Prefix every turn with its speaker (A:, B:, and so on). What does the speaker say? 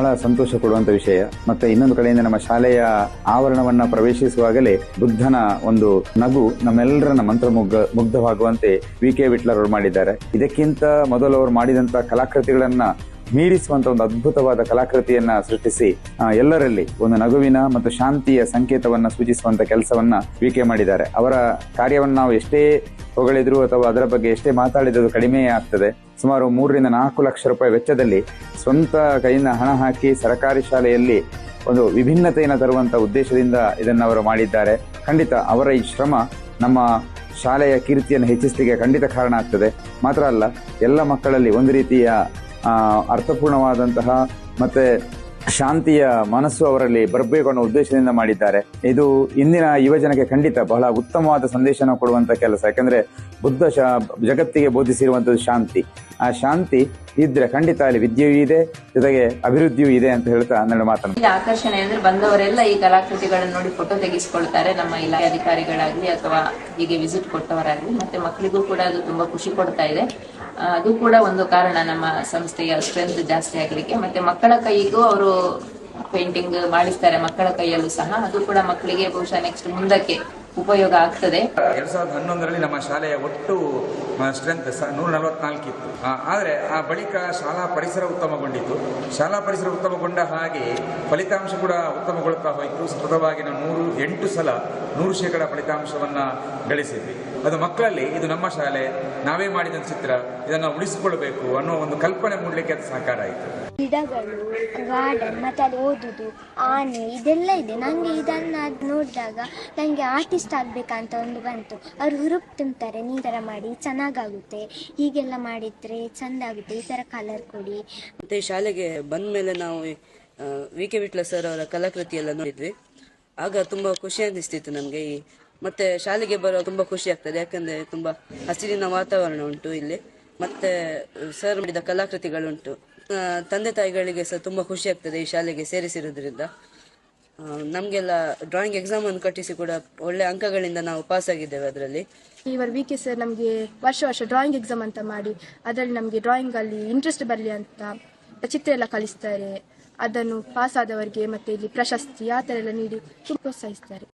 A: ಬಹಳ ಸಂತೋಷ ಕೊಡುವಂತ ವಿಷಯ. ಮತ್ತೆ ಇನ್ನೊಂದು ಕಡೆಯಿಂದ ನಮ್ಮ ಶಾಲೆಯ ಆವರಣವನ್ನ ಪ್ರವೇಶಿಸುವಾಗಲೇ ಬುದ್ಧನ ಒಂದು ನಗು ನಮ್ಮೆಲ್ಲರನ್ನ ಮುಗ್ಧವಾಗುವಂತೆ ವಿ.ಕೆ. ವಿಟ್ಲರ್ ಅವರು ಮಾಡಿದ್ದಾರೆ. ಇದಕ್ಕಿಂತ ಮೊದಲು ಅವರು ಮಾಡಿದಂತ ಕಲಾಕೃತಿಗಳನ್ನ ಮೀರಿಸುವಂತ ಒಂದು ಅದ್ಭುತವಾದ ಕಲಾಕೃತಿಯನ್ನ ಸೃಷ್ಟಿಸಿ ಎಲ್ಲರಲ್ಲಿ ಒಂದು ನಗುವಿನ ಮತ್ತು ಶಾಂತಿಯ ಸಂಕೇತವನ್ನ ಸೂಚಿಸುವಂತ ಕೆಲಸವನ್ನ ವಿ.ಕೆ. ಮಾಡಿದ್ದಾರೆ. ಅವರ ಕಾರ್ಯವನ್ನು ನಾವು ಎಷ್ಟೇ ಹೊಗಳಿದ್ರು ಅಥವಾ ಅದರ ಬಗ್ಗೆ ಎಷ್ಟೇ ಮಾತಾಡಿದ್ರು ಕಡಿಮೆ ಆಗ್ತದೆ. ಸುಮಾರು 3 ರಿಂದ 4 ಲಕ್ಷ ರೂಪಾಯಿ ವೆಚ್ಚದಲ್ಲಿ ಸ್ವಂತ ಕೈಯಿಂದ ಹಣ ಹಾಕಿ ಸರ್ಕಾರಿ ಶಾಲೆಯಲ್ಲಿ ಒಂದು ವಿಭಿನ್ನತೆಯನ್ನು ತರುವಂತ ಉದ್ದೇಶದಿಂದ ಇದನ್ನು ಅವರು ಮಾಡಿದ್ದಾರೆ. ಖಂಡಿತ ಅವರ ಈ ಶ್ರಮ ನಮ್ಮ ಶಾಲೆಯ ಕೀರ್ತಿಯನ್ನು ಹೆಚ್ಚಿಸಲಿಕ್ಕೆ ಖಂಡಿತ ಕಾರಣ ಆಗ್ತದೆ. ಮಾತ್ರ ಅಲ್ಲ, ಎಲ್ಲ ಮಕ್ಕಳಲ್ಲಿ ಒಂದು ರೀತಿಯ ಅರ್ಥಪೂರ್ಣವಾದಂತಹ ಮತ್ತೆ ಶಾಂತಿಯ ಮನಸ್ಸು ಅವರಲ್ಲಿ ಬರಬೇಕು ಅನ್ನೋ ಉದ್ದೇಶದಿಂದ ಮಾಡಿದ್ದಾರೆ. ಇದು ಇಂದಿನ ಯುವಜನಕ್ಕೆ ಖಂಡಿತ ಬಹಳ ಉತ್ತಮವಾದ ಸಂದೇಶನ ಕೊಡುವಂತ ಕೆಲಸ. ಯಾಕಂದ್ರೆ ಬುದ್ಧ ಜಗತ್ತಿಗೆ ಬೋಧಿಸಿರುವಂತದ್ದು ಶಾಂತಿ. ಆ ಶಾಂತಿ ಇದ್ರೆ ಖಂಡಿತ ಅಲ್ಲಿ ವಿದ್ಯೆಯೂ ಇದೆ, ಜೊತೆಗೆ ಅಭಿವೃದ್ಧಿಯೂ ಇದೆ ಅಂತ ಹೇಳ್ತಾ ನನ್ನ ಮಾತನ್ನು.
B: ಆಕರ್ಷಣೆ ಅಂದ್ರೆ ಬಂದವರೆಲ್ಲ ಈ ಕಲಾಕೃತಿಗಳನ್ನು ನೋಡಿ ಫೋಟೋ ತೆಗೆಸಿಕೊಳ್ತಾರೆ, ನಮ್ಮ ಇಲಾಖೆ ಅಧಿಕಾರಿಗಳಾಗ್ಲಿ ಅಥವಾ ಹೀಗೆ ವಿಸಿಟ್ ಕೊಟ್ಟವರಾಗ್ಲಿ. ಮತ್ತೆ ಮಕ್ಕಳಿಗೂ ಕೂಡ ಅದು ತುಂಬಾ ಖುಷಿ ಕೊಡ್ತಾ ಇದೆ. ಅದು ಕೂಡ ಒಂದು ಕಾರಣ ನಮ್ಮ ಸಂಸ್ಥೆಯ ಸ್ಟ್ರೆಂತ್ ಜಾಸ್ತಿ ಆಗ್ಲಿಕ್ಕೆ. ಮತ್ತೆ ಮಕ್ಕಳ ಕೈಗೂ ಅವರು ಪೇಂಟಿಂಗ್ ಮಾಡಿಸ್ತಾರೆ, ಮಕ್ಕಳ ಕೈಯಲ್ಲೂ ಸಹ. ಅದು ಕೂಡ ಮಕ್ಕಳಿಗೆ ಬಹುಶಃ ನೆಕ್ಸ್ಟ್ ಮುಂದಕ್ಕೆ ಉಪಯೋಗ ಆಗ್ತದೆ.
C: 2011ರಲ್ಲಿ ನಮ್ಮ ಶಾಲೆಯ ಒಟ್ಟು ಸ್ಟ್ರೆಂತ್ 144 ಇತ್ತು. ಆದರೆ ಆ ಬಳಿಕ ಶಾಲಾ ಪರಿಸರ ಉತ್ತಮಗೊಂಡಿತು. ಶಾಲಾ ಪರಿಸರ ಉತ್ತಮಗೊಂಡ ಹಾಗೆ ಫಲಿತಾಂಶ ಕೂಡ ಉತ್ತಮಗೊಳ್ಳುತ್ತಾ ಹೋಯಿತು. ಸತತವಾಗಿ ನಾವು 8 ಸಲ 100% ಫಲಿತಾಂಶವನ್ನ ಗಳಿಸಿದ್ವಿ. ಅದು ಮಕ್ಕಳಲ್ಲಿ ಇದು ನಮ್ಮ ಶಾಲೆ, ನಾವೇ ಮಾಡಿದ ಚಿತ್ರ, ಇದನ್ನು ಉಳಿಸಿಕೊಳ್ಬೇಕು ಅನ್ನೋ ಒಂದು ಕಲ್ಪನೆ ಮೂಡಲಿಕ್ಕೆ ಅದು ಸಹಕಾರ ಆಯಿತು.
D: ಗಿಡಗಳು, ಗಾರ್ಡನ್, ಮತ್ತೆ ಅಲ್ಲಿ ಓದುದು, ಆನೆ, ಇದೆಲ್ಲ ಇದೆ. ನನಗೆ ಇದನ್ನ ನೋಡಿದಾಗ ನನಗೆ ಆರ್ಟಿಸ್ಟ್ ಆಗ್ಬೇಕಂತ ಒಂದು ಬಂತು. ಅವ್ರು ಹುರುಪು ತುಂಬ್ತಾರೆ, ಈ ಥರ ಮಾಡಿ ಚೆನ್ನಾಗಾಗುತ್ತೆ, ಹೀಗೆಲ್ಲ ಮಾಡಿದ್ರೆ ಚೆಂದ ಆಗುತ್ತೆ, ಈ ಥರ ಕಲರ್ ಕೊಡಿ.
E: ಮತ್ತೆ ಶಾಲೆಗೆ ಬಂದ ಮೇಲೆ ನಾವು ವಿ.ಕೆ. ವಿಟ್ಲ ಸರ್ ಅವರ ಕಲಾಕೃತಿ ಎಲ್ಲ ನೋಡಿದ್ವಿ. ಆಗ ತುಂಬಾ ಖುಷಿ ಅನಿಸ್ತಿತ್ತು ನಮಗೆ. ಮತ್ತೆ ಶಾಲೆಗೆ ಬರೋ ತುಂಬಾ ಖುಷಿ ಆಗ್ತದೆ, ಯಾಕಂದ್ರೆ ತುಂಬಾ ಹಸಿರಿನ ವಾತಾವರಣ ಉಂಟು ಇಲ್ಲಿ. ಮತ್ತೆ ಸರ್ ಮಾಡಿದ ಕಲಾಕೃತಿಗಳುಂಟು. ತಂದೆ ತಾಯಿಗಳಿಗೆ ಸಹ ತುಂಬಾ ಖುಷಿ ಆಗ್ತದೆ ಈ ಶಾಲೆಗೆ ಸೇರಿಸಿರೋದ್ರಿಂದ. ನಮಗೆಲ್ಲ ಡ್ರಾಯಿಂಗ್ ಎಕ್ಸಾಮ್ ಅನ್ನು ಕಟ್ಟಿಸಿ ಕೂಡ ಒಳ್ಳೆ ಅಂಕಗಳಿಂದ ನಾವು ಪಾಸ್ ಆಗಿದ್ದೇವೆ ಅದರಲ್ಲಿ.
F: ಇವರು ವಿ.ಕೆ. ಸರ್ ನಮಗೆ ವರ್ಷ ಡ್ರಾಯಿಂಗ್ ಎಕ್ಸಾಮ್ ಅಂತ ಮಾಡಿ ಅದರಲ್ಲಿ ನಮಗೆ ಡ್ರಾಯಿಂಗ್ ಅಲ್ಲಿ ಇಂಟ್ರೆಸ್ಟ್ ಬರಲಿ ಅಂತ ಚಿತ್ರ ಎಲ್ಲ ಕಲಿಸ್ತಾರೆ. ಅದನ್ನು ಪಾಸ್ ಆದವರಿಗೆ ಮತ್ತೆ ಇಲ್ಲಿ ಪ್ರಶಸ್ತಿ ಆ ಥರ ಎಲ್ಲ ನೀಡಿ ಪ್ರೋತ್ಸಾಹಿಸ್ತಾರೆ.